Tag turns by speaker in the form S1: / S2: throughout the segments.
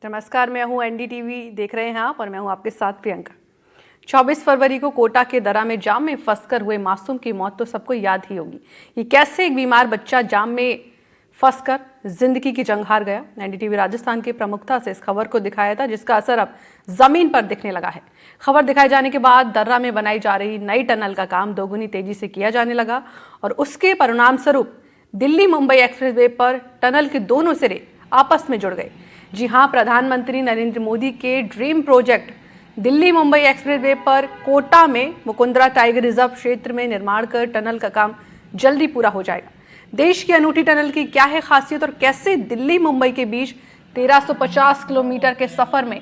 S1: नमस्कार, मैं हूं एनडीटीवी देख रहे हैं आप और मैं हूं आपके साथ प्रियंका। 24 फरवरी को कोटा के दर्रा में जाम में फंसकर हुए मासूम की मौत तो सबको याद ही होगी। ये कैसे एक बीमार बच्चा जाम में फंसकर जिंदगी की जंग हार गया। एनडीटीवी राजस्थान की प्रमुखता से इस खबर को दिखाया था, जिसका असर अब जमीन पर दिखने लगा है। खबर दिखाए जाने के बाद दर्रा में बनाई जा रही नई टनल का काम दोगुनी तेजी से किया जाने लगा और उसके परिणाम स्वरूप दिल्ली मुंबई एक्सप्रेसवे पर टनल के दोनों सिरे आपस में जुड़ गए। जी हां, प्रधानमंत्री नरेंद्र मोदी के dream project Delhi Mumbai expressway पर कोटा में मुकुंदरा टाइगर रिजर्व क्षेत्र में निर्माण कर टनल का काम जल्दी पूरा हो जाएगा। देश की अनूठी टनल की क्या है खासियत और कैसे दिल्ली मुंबई के बीच 1350 किलोमीटर के सफर में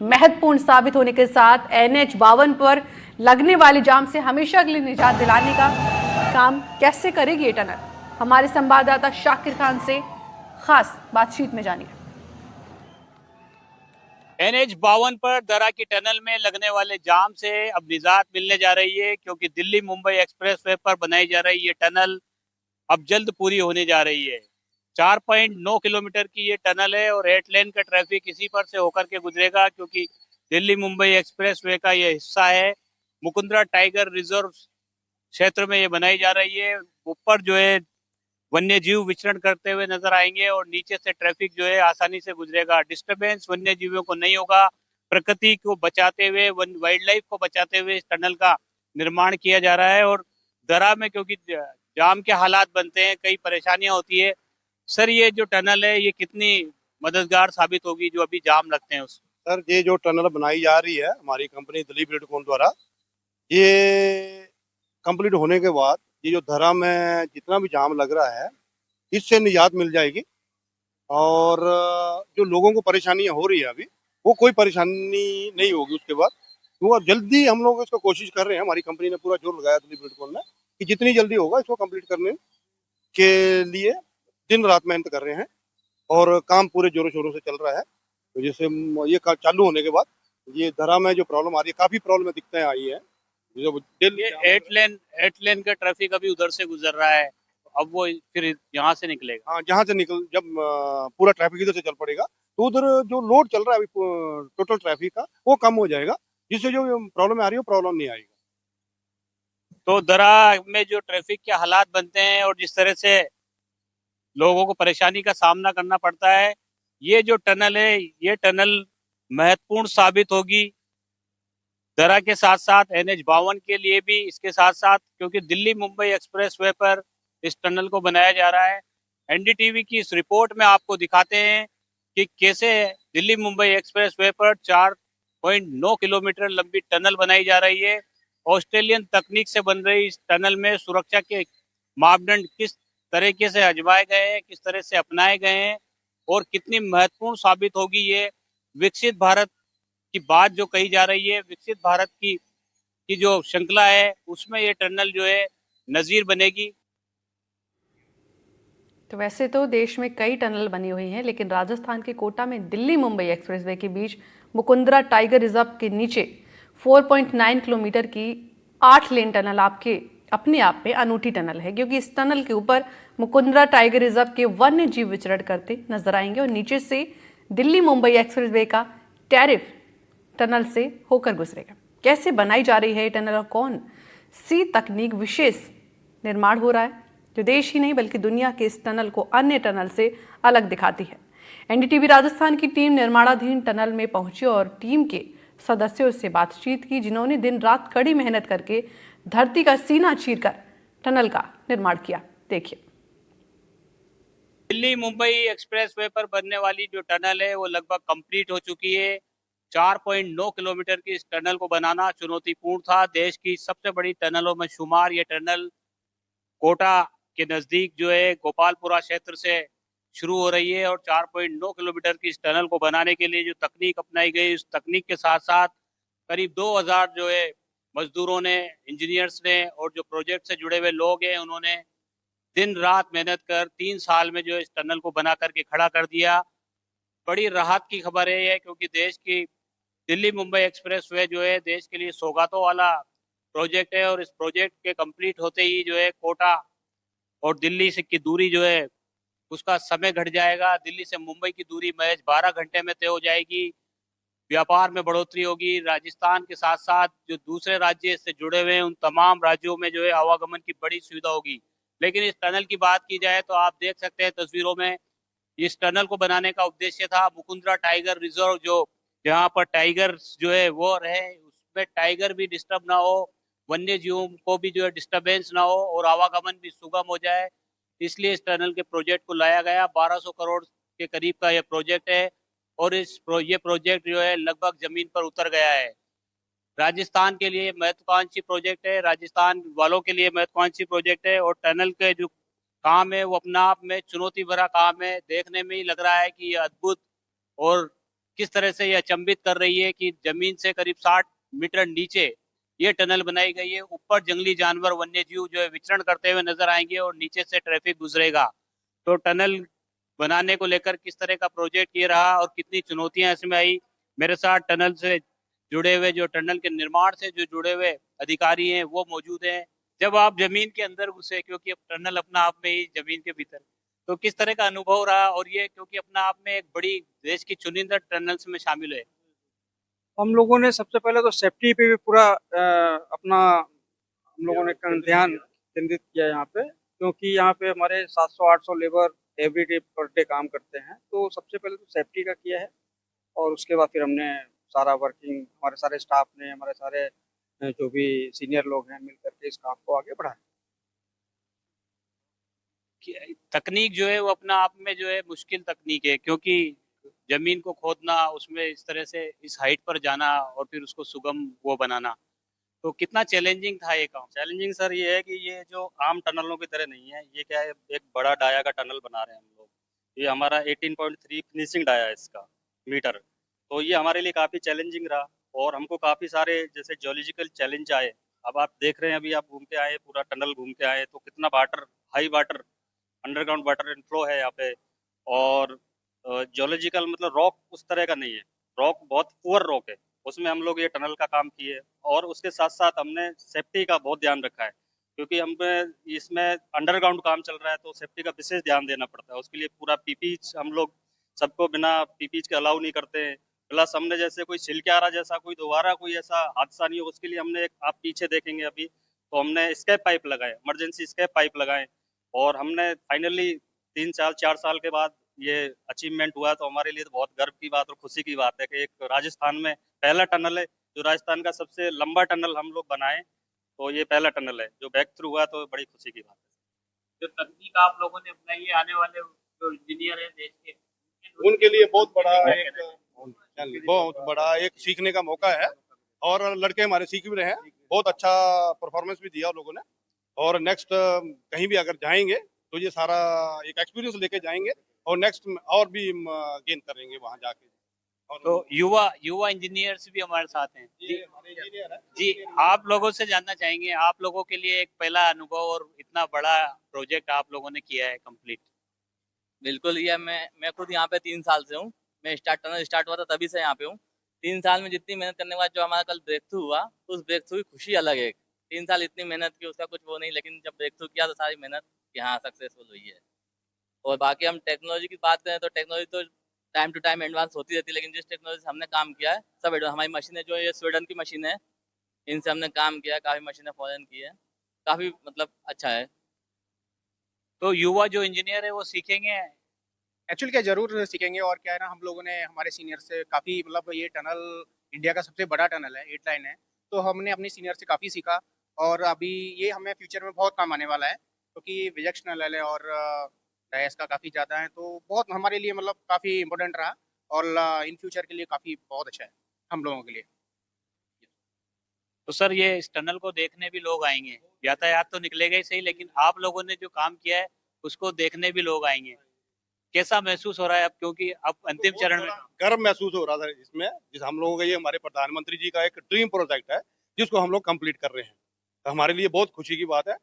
S1: महत्वपूर्ण साबित होने के साथ NH-52 पर लगने वाले जाम से हमेशा के लिए निजात दिलाने का काम कैसे करेगी ये टनल, हमारे संवाददाता शाकिर खान से खास बातचीत में जानिए।
S2: NH-52 पर दर्रा की टनल में लगने वाले जाम से अब निजात मिलने जा रही है, क्योंकि दिल्ली मुंबई एक्सप्रेसवे पर बनाई जा रही ये टनल अब जल्द पूरी होने जा रही है। 4.9 किलोमीटर की ये टनल है और 8 लेन का ट्रैफिक इसी पर से होकर के गुजरेगा, क्योंकि दिल्ली मुंबई एक्सप्रेसवे का ये हिस्सा है। मुकुंदरा टाइगर रिजर्व क्षेत्र में ये बनाई जा रही है। ऊपर जो है वन्य जीव विचरण करते हुए नजर आएंगे और नीचे से ट्रैफिक जो है आसानी से गुजरेगा। डिस्टरबेंस वन्य जीवों को नहीं होगा। प्रकृति को बचाते हुए, वाइल्ड लाइफ को बचाते हुए इस टनल का निर्माण किया जा रहा है। और दर्रा में क्योंकि जाम के हालात बनते हैं, कई परेशानियां होती है। सर, ये जो टनल है ये कितनी मददगार साबित होगी जो अभी जाम लगते हैं उस?
S3: सर, ये जो टनल बनाई जा रही है हमारी कंपनी दिलीप बिल्डकॉन द्वारा, ये कंप्लीट होने के बाद ये जो दर्रा में जितना भी जाम लग रहा है इससे निजात मिल जाएगी। और जो लोगों को परेशानियां हो रही है अभी, वो कोई परेशानी नहीं होगी उसके बाद। तो जल्दी हम लोग इसको कोशिश कर रहे हैं, हमारी कंपनी ने पूरा जोर लगाया दिलीप बिल्डकॉन ने कि जितनी जल्दी होगा इसको कंप्लीट करने के लिए दिन रात मेहनत कर रहे हैं और काम पूरे जोरों शोरों से चल रहा है। तो जैसे ये चालू होने के बाद ये दर्रा में जो प्रॉब्लम आ रही है, काफी प्रॉब्लम दिक्कतें आई है।
S2: ये 8 लेन का ट्रैफिक अभी उधर से गुजर रहा है, अब वो फिर यहाँ से निकलेगा।
S3: हाँ, जहाँ से निकल जब पूरा ट्रैफिक इधर से चल पड़ेगा तो उधर जो लोड चल रहा है अभी टोटल ट्रैफिक का, वो कम हो जाएगा, जिससे जो प्रॉब्लम आ रही है वो प्रॉब्लम नहीं आएगी।
S2: तो दर्रा में जो ट्रैफिक के हालात बनते हैं और जिस तरह से लोगों को परेशानी का सामना करना पड़ता है, ये जो टनल है ये टनल महत्वपूर्ण साबित होगी दर्रा के साथ साथ NH-52 के लिए भी। इसके साथ साथ क्योंकि दिल्ली मुंबई एक्सप्रेसवे पर इस टनल को बनाया जा रहा है। एनडीटीवी की इस रिपोर्ट में आपको दिखाते हैं कि कैसे दिल्ली मुंबई एक्सप्रेसवे पर 4.9 किलोमीटर लंबी टनल बनाई जा रही है। ऑस्ट्रेलियन तकनीक से बन रही इस टनल में सुरक्षा के मापदंड किस तरीके से आजमाए गए हैं, किस तरह से अपनाए गए हैं और कितनी महत्वपूर्ण साबित होगी ये विकसित भारत की बात जो कही जा रही है, विकसित भारत की जो श्रृंखला है उसमें ये टनल जो है नजीर बनेगी।
S1: तो वैसे तो देश में कई टनल बनी हुई हैं, लेकिन राजस्थान के कोटा में दिल्ली मुंबई एक्सप्रेसवे के बीच मुकुंदरा टाइगर रिजर्व के नीचे 4.9 किलोमीटर की 8 लेन टनल आपके अपने आप में अनूठी टनल है, क्योंकि इस टनल के ऊपर मुकुंदरा टाइगर रिजर्व के वन्य जीव विचरण करते नजर आएंगे और नीचे से दिल्ली मुंबई एक्सप्रेसवे का टैरिफ टनल से होकर गुजरेगा। कैसे बनाई जा रही है ये टनल और कौन सी तकनीक विशेष निर्माण हो रहा है जो देश ही नहीं बल्कि दुनिया के इस टनल को अन्य टनल से अलग दिखाती है। एनडीटीवी राजस्थान की टीम निर्माणाधीन टनल में पहुंची और टीम के सदस्यों से बातचीत की, जिन्होंने दिन रात कड़ी मेहनत करके धरती का सीना चीरकर टनल का निर्माण किया। देखिए।
S2: दिल्ली मुंबई एक्सप्रेसवे पर बनने वाली जो टनल है वो लगभग कंप्लीट हो चुकी है। 4.9 किलोमीटर की इस टनल को बनाना चुनौतीपूर्ण था। देश की सबसे बड़ी टनलों में शुमार ये टनल कोटा के नजदीक जो है गोपालपुरा क्षेत्र से शुरू हो रही है और 4.9 किलोमीटर की इस टनल को बनाने के लिए जो तकनीक अपनाई गई, उस तकनीक के साथ साथ करीब 2000 जो है मजदूरों ने, इंजीनियर्स ने और जो प्रोजेक्ट से जुड़े हुए लोग हैं उन्होंने दिन रात मेहनत कर 3 साल में जो इस टनल को बना करके खड़ा कर दिया। बड़ी राहत की खबर है ये, क्योंकि देश की दिल्ली मुंबई एक्सप्रेसवे जो है देश के लिए सौगातों वाला प्रोजेक्ट है और इस प्रोजेक्ट के कंप्लीट होते ही जो है कोटा और दिल्ली से की दूरी जो है उसका समय घट जाएगा। दिल्ली से मुंबई की दूरी महज 12 घंटे में तय हो जाएगी। व्यापार में बढ़ोतरी होगी। राजस्थान के साथ-साथ जो दूसरे राज्य से जुड़े हुए हैं, उन तमाम राज्यों में जो है आवागमन की बड़ी सुविधा होगी। लेकिन इस टनल की बात की जाए तो आप देख सकते हैं तस्वीरों में, इस टनल को बनाने का उद्देश्य था मुकुंदरा टाइगर रिजर्व, जो जहाँ पर टाइगर जो है वो रहे, उसमें टाइगर भी डिस्टर्ब ना हो, वन्य जीवों को भी जो है डिस्टरबेंस ना हो और आवागमन भी सुगम हो जाए। इसलिए इस टनल के प्रोजेक्ट को लाया गया। 1200 करोड़ के करीब का यह प्रोजेक्ट है और ये प्रोजेक्ट जो है लगभग जमीन पर उतर गया है। राजस्थान के लिए महत्वाकांक्षी प्रोजेक्ट है, राजस्थान वालों के लिए महत्वाकांक्षी प्रोजेक्ट है और टनल के जो काम है वो अपने आप में चुनौती भरा काम है। देखने में ही लग रहा है कि ये अद्भुत और किस तरह से ये अचंभित कर रही है कि जमीन से करीब 60 मीटर नीचे ये टनल बनाई गई है। ऊपर जंगली जानवर, वन्य जीव जो है विचरण करते हुए नजर आएंगे और नीचे से ट्रैफिक गुजरेगा। तो टनल बनाने को लेकर किस तरह का प्रोजेक्ट ये रहा और कितनी चुनौतियां इसमें आई। मेरे साथ टनल से जुड़े हुए, जो टनल के निर्माण से जो जुड़े हुए अधिकारी हैं वो मौजूद हैं। जब आप जमीन के अंदर घुसे, क्योंकि अब टनल अपना आप में ही जमीन के भीतर, तो किस तरह का अनुभव रहा, और ये क्योंकि अपना आप में एक बड़ी देश की चुनिंदा टनल्स में शामिल है।
S4: हम लोगों ने सबसे पहले तो सेफ्टी पे भी पूरा अपना हम लोगों ने ध्यान केंद्रित किया यहाँ पे, क्योंकि यहाँ पे हमारे 700-800 labour every day per day काम करते हैं। तो सबसे पहले तो सेफ्टी का किया है और उसके बाद फिर हमने सारा वर्किंग, हमारे सारे स्टाफ ने, हमारे सारे जो भी सीनियर लोग हैं मिल करके इस काम को आगे बढ़ाया।
S2: तकनीक जो है वो अपना आप में जो है मुश्किल तकनीक है, क्योंकि जमीन को खोदना, उसमें इस तरह से इस हाइट पर जाना और फिर उसको सुगम वो बनाना, तो कितना चैलेंजिंग था ये काम।
S5: चैलेंजिंग सर ये है कि ये जो आम टनलों की तरह नहीं है। ये क्या है, एक बड़ा डाया का टनल बना रहे हैं हम लोग। ये हमारा 18.3 फिनिशिंग डाया है इसका मीटर। तो ये हमारे लिए काफ़ी चैलेंजिंग रहा और हमको काफ़ी सारे जैसे जियोलॉजिकल चैलेंज आए। अब आप देख रहे हैं, अभी आप घूम के आए, पूरा टनल घूम के आए, तो कितना water, high water, underground water inflow है यहाँ पे। और जियोलॉजिकल मतलब रॉक उस तरह का नहीं है, रॉक बहुत पुअर रॉक है। उसमें हम लोग ये टनल का काम किए और उसके साथ साथ हमने सेफ्टी का बहुत ध्यान रखा है, क्योंकि हमें इसमें अंडरग्राउंड काम चल रहा है तो सेफ्टी का विशेष ध्यान देना पड़ता है। उसके लिए पूरा पीपीच हम लोग सबको बिना पीपीच के अलाउ नहीं करते हैं। प्लस हमने जैसे कोई छिलक्यारा जैसा कोई दोबारा कोई ऐसा हादसा नहीं हो, उसके लिए हमने एक, आप पीछे देखेंगे अभी, तो हमने स्केप पाइप लगाए, इमरजेंसी स्केप पाइप लगाए। और हमने फाइनली 3 साल 4 साल के बाद ये अचीवमेंट हुआ, तो हमारे लिए तो बहुत गर्व की बात और खुशी की बात है कि एक राजस्थान में पहला टनल है, जो राजस्थान का सबसे लंबा टनल हम लोग बनाए। तो ये पहला टनल है जो बैक थ्रू हुआ, तो बड़ी खुशी की बात है।
S2: जो तकनीक आप लोगों ने अपनाई है, आने वाले जो इंजीनियर हैं देश के,
S3: उनके लिए बहुत बड़ा एक सीखने का मौका है और लड़के हमारे सीख भी रहे हैं। बहुत अच्छा परफॉर्मेंस भी दिया उन लोगों ने और नेक्स्ट कहीं भी अगर जाएंगे तो ये सारा एक एक्सपीरियंस लेके जाएंगे और नेक्स्ट और भी गेन करेंगे वहां जाके। और
S2: तो युवा युवा इंजीनियर्स भी हमारे साथ हैं।
S3: ये हमारे इंजीनियर है
S2: जी, आप लोगों से जानना चाहेंगे, आप लोगों के लिए एक पहला अनुभव और इतना बड़ा प्रोजेक्ट आप लोगों ने किया है कंप्लीट।
S6: बिल्कुल, ये मैं खुद यहाँ पे 3 साल से हूँ। मैं टनल स्टार्ट हुआ था तभी से यहाँ पे हूँ। 3 साल में जितनी मेहनत करने के बाद जो हमारा कल ब्रेक थ्रू हुआ, तो उस ब्रेक थ्रू की खुशी अलग है। 3 साल इतनी मेहनत की, उसका कुछ वो नहीं, लेकिन जब ब्रेक थ्रू किया तो सारी मेहनत यहाँ सक्सेसफुल हुई है। और बाकी हम टेक्नोलॉजी की बात करें तो टेक्नोलॉजी तो टाइम टू टाइम एडवांस होती रहती है, लेकिन जिस टेक्नोलॉजी से हमने काम किया है सब एडवांस। हमारी मशीनें जो ये स्वीडन की मशीन है, इनसे हमने काम किया है, काफ़ी मशीनें फॉरेन की है, काफ़ी मतलब अच्छा है।
S2: तो युवा जो इंजीनियर है वो सीखेंगे।
S7: एक्चुअली क्या ज़रूर सीखेंगे। और क्या है ना, हम लोगों ने हमारे सीनियर से काफ़ी, मतलब ये टनल इंडिया का सबसे बड़ा टनल है, 8 लाइन है, तो हमने अपने सीनियर से काफ़ी सीखा और अभी ये हमें फ्यूचर में बहुत काम आने वाला है, क्योंकि विजक्स टनल है और डायस का काफ़ी ज़्यादा है, तो बहुत हमारे लिए मतलब काफ़ी इंपॉर्टेंट रहा और इन फ्यूचर के लिए काफ़ी बहुत अच्छा है हम लोगों के लिए।
S2: तो सर, ये इस टनल को देखने भी लोग आएंगे, यातायात तो निकलेगा ही सही, लेकिन आप लोगों ने जो काम किया है उसको देखने भी लोग आएंगे। कैसा महसूस हो रहा है अब, क्योंकि अब अंतिम चरण में?
S3: गर्व महसूस हो रहा था इसमें, जिस हम लोगों का ये हमारे प्रधानमंत्री जी का एक ड्रीम प्रोजेक्ट है जिसको हम लोग कंप्लीट कर रहे हैं, तो हमारे लिए बहुत खुशी की बात है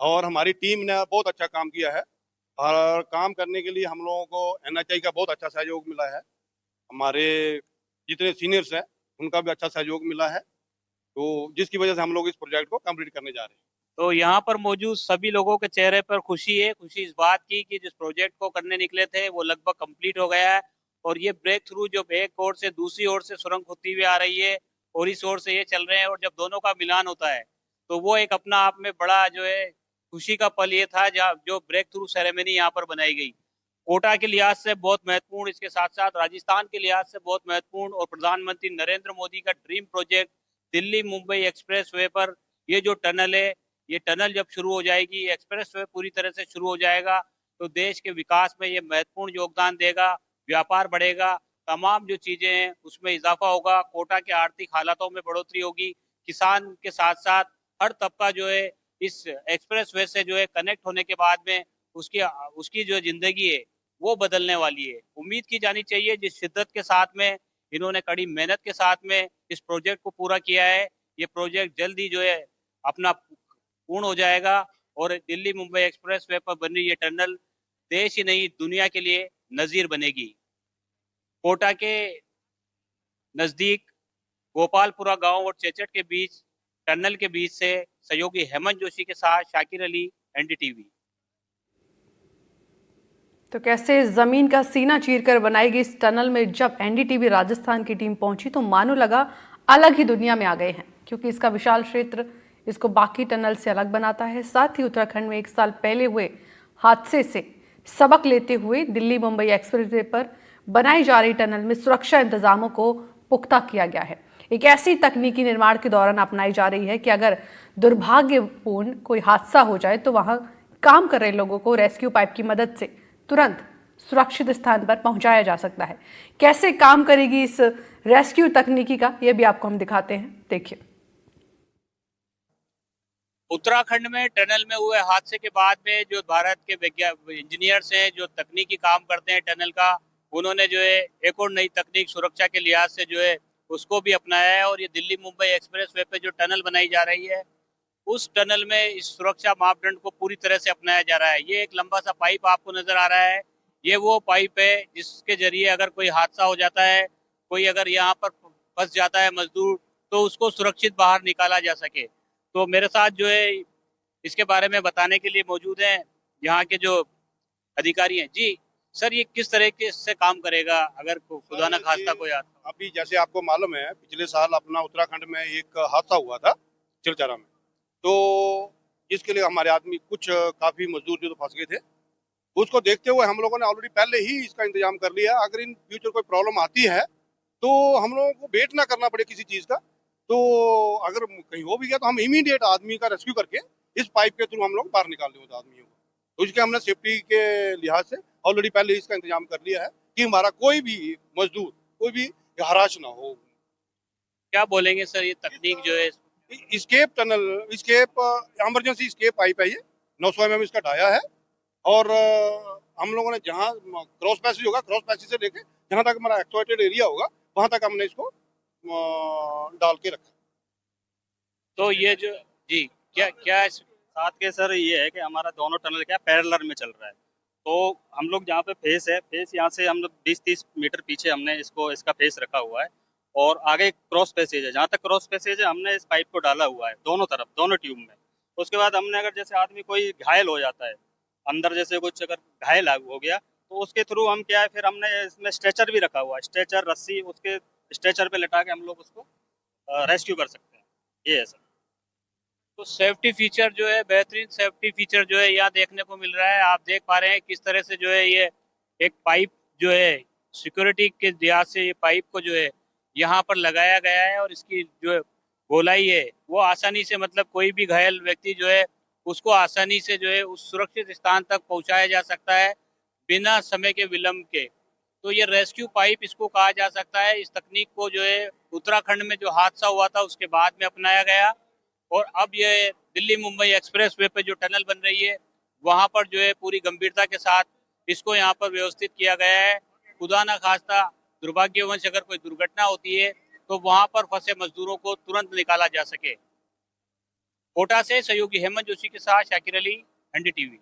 S3: और हमारी टीम ने बहुत अच्छा काम किया है और काम करने के लिए हम लोगों को एनएचआई का बहुत अच्छा सहयोग मिला है। हमारे जितने सीनियर्स हैं उनका भी अच्छा सहयोग मिला है, तो जिसकी वजह से हम लोग इस प्रोजेक्ट को कंप्लीट करने जा रहे हैं।
S2: तो यहाँ पर मौजूद सभी लोगों के चेहरे पर खुशी है। खुशी इस बात की कि जिस प्रोजेक्ट को करने निकले थे वो लगभग कंप्लीट हो गया है और ये ब्रेक थ्रू जो एक ओर से दूसरी ओर से सुरंग होती हुई आ रही है और इस ओर से ये चल रहे हैं और जब दोनों का मिलान होता है तो वो एक अपना आप में बड़ा जो है खुशी का पल ये था जहाँ जो ब्रेक थ्रू सेरेमनी यहाँ पर बनाई गई। कोटा के लिहाज से बहुत महत्वपूर्ण, इसके साथ साथ राजस्थान के लिहाज से बहुत महत्वपूर्ण और प्रधानमंत्री नरेंद्र मोदी का dream project Delhi Mumbai express way पर ये जो टनल है, ये टनल जब शुरू हो जाएगी, एक्सप्रेस वे पूरी तरह से शुरू हो जाएगा तो देश के विकास में ये महत्वपूर्ण योगदान देगा, व्यापार बढ़ेगा, तमाम जो चीजें हैं उसमें इजाफा होगा, कोटा के आर्थिक हालातों में बढ़ोतरी होगी, किसान के साथ साथ हर तबका जो है इस एक्सप्रेस वे से जो है कनेक्ट होने के बाद में उसकी उसकी जो जिंदगी है वो बदलने वाली है। उम्मीद की जानी चाहिए जिस शिद्दत के साथ में इन्होंने कड़ी मेहनत के साथ में इस प्रोजेक्ट को पूरा किया है, ये प्रोजेक्ट जल्द ही जो है अपना पूर्ण हो जाएगा और दिल्ली मुंबई एक्सप्रेस वे पर बन रही ये टनल देश ही नहीं दुनिया के लिए नजीर बनेगी। कोटा के नजदीक गोपालपुरा गांव और चेचट के बीच टनल के बीच से सहयोगी हेमंत जोशी के साथ शाकिर अली, एनडीटीवी।
S1: तो कैसे जमीन का सीना चीरकर बनाई गई इस टनल में जब एनडीटीवी राजस्थान की टीम पहुंची तो मानो लगा अलग ही दुनिया में आ गए हैं, क्योंकि इसका विशाल क्षेत्र इसको बाकी टनल से अलग बनाता है। साथ ही उत्तराखंड में 1 साल पहले हुए हादसे से सबक लेते हुए दिल्ली मुंबई एक्सप्रेसवे पर बनाई जा रही टनल में सुरक्षा इंतजामों को पुख्ता किया गया है। एक ऐसी तकनीकी निर्माण के दौरान अपनाई जा रही है कि अगर दुर्भाग्यपूर्ण कोई हादसा हो जाए तो वहां काम कर रहे लोगों को रेस्क्यू पाइप की मदद से तुरंत सुरक्षित स्थान पर पहुंचाया जा सकता है। कैसे काम करेगी इस रेस्क्यू तकनीकी का, यह भी आपको हम दिखाते हैं, देखिए।
S2: उत्तराखंड में टनल में हुए हादसे के बाद में जो भारत के इंजीनियर्स हैं जो तकनीकी काम करते हैं टनल का, उन्होंने जो है एक और नई तकनीक सुरक्षा के लिहाज से जो है उसको भी अपनाया है और ये दिल्ली मुंबई एक्सप्रेस वे पे जो टनल बनाई जा रही है उस टनल में इस सुरक्षा मापदंड को पूरी तरह से अपनाया जा रहा है। ये एक लंबा सा पाइप आपको नजर आ रहा है, ये वो पाइप है जिसके जरिए अगर कोई हादसा हो जाता है, कोई अगर यहाँ पर फंस जाता है मजदूर, तो उसको सुरक्षित बाहर निकाला जा सके। तो मेरे साथ जो है इसके बारे में बताने के लिए मौजूद हैं यहाँ के जो अधिकारी हैं। जी सर, ये किस तरह के से काम करेगा अगर खुदा न खास्ता कोई आता?
S3: अभी जैसे आपको मालूम है पिछले साल अपना उत्तराखंड में एक हादसा हुआ था चिलचरा में, तो जिसके लिए हमारे आदमी कुछ काफी मजदूर जो फंस गए थे, उसको देखते हुए हम लोगों ने ऑलरेडी पहले ही इसका इंतजाम कर लिया। अगर इन फ्यूचर कोई प्रॉब्लम आती है तो हम लोगों को वेट ना करना पड़े किसी चीज का, तो अगर कहीं हो भी गया तो हम इमीडिएट आदमी का रेस्क्यू करके इस पाइप के थ्रू हम लोग बाहर निकाल दें उस आदमियों को। तो इसके हमने सेफ्टी के लिहाज से ऑलरेडी पहले इसका इंतजाम कर लिया है कि हमारा कोई भी मजदूर कोई भी हराश ना हो।
S2: क्या बोलेंगे सर, ये तकनीक जो है
S3: escape tunnel, escape emergency escape pipe है, ये 900 mm इसका डाया है और हम लोगों ने जहाँ क्रॉस पैसेज होगा, क्रॉस पैसेज से लेके जहाँ तक हमारा एक्सप्लॉइटेड एरिया होगा वहां तक हमने इसको डाल के रखा।
S2: तो ये जो जी क्या क्या
S5: साथ के सर ये है कि हमारा दोनों टनल क्या पैरेलल में चल रहा है, तो हम लोग जहाँ पे फेस है, फेस यहाँ से हम लोग 20-30 मीटर पीछे हमने इसका फेस रखा हुआ है और आगे क्रॉस पैसेज है, जहाँ तक क्रॉस पैसेज है हमने इस पाइप को डाला हुआ है दोनों तरफ, दोनों ट्यूब में। उसके बाद हमने अगर जैसे आदमी कोई घायल हो जाता है अंदर, जैसे कुछ अगर घायल हो गया तो उसके थ्रू हम क्या है फिर हमने इसमें स्ट्रेचर भी रखा हुआ है, स्ट्रेचर रस्सी उसके स्ट्रेचर पे लटा के हम लोग उसको रेस्क्यू कर सकते हैं। ये है सर।
S2: तो सेफ्टी फीचर जो है, बेहतरीन सेफ्टी फीचर जो है यहाँ देखने को मिल रहा है। आप देख पा रहे हैं किस तरह से जो है ये एक पाइप जो है सिक्योरिटी के लिहाज से ये पाइप को जो है यहाँ पर लगाया गया है और इसकी जो गोलाई है वो आसानी से, मतलब कोई भी घायल व्यक्ति जो है उसको आसानी से जो है उस सुरक्षित स्थान तक पहुँचाया जा सकता है बिना समय के विलम्ब के। तो ये रेस्क्यू पाइप इसको कहा जा सकता है। इस तकनीक को जो है उत्तराखंड में जो हादसा हुआ था उसके बाद में अपनाया गया और अब ये दिल्ली मुंबई एक्सप्रेस वे पे जो टनल बन रही है वहां पर जो है पूरी गंभीरता के साथ इसको यहाँ पर व्यवस्थित किया गया है। खुदा ना खास्ता दुर्भाग्यवश अगर कोई दुर्घटना होती है तो वहां पर फंसे मजदूरों को तुरंत निकाला जा सके। कोटा से सहयोगी हेमंत जोशी के साथ शाकिर अली, एनडीटीवी।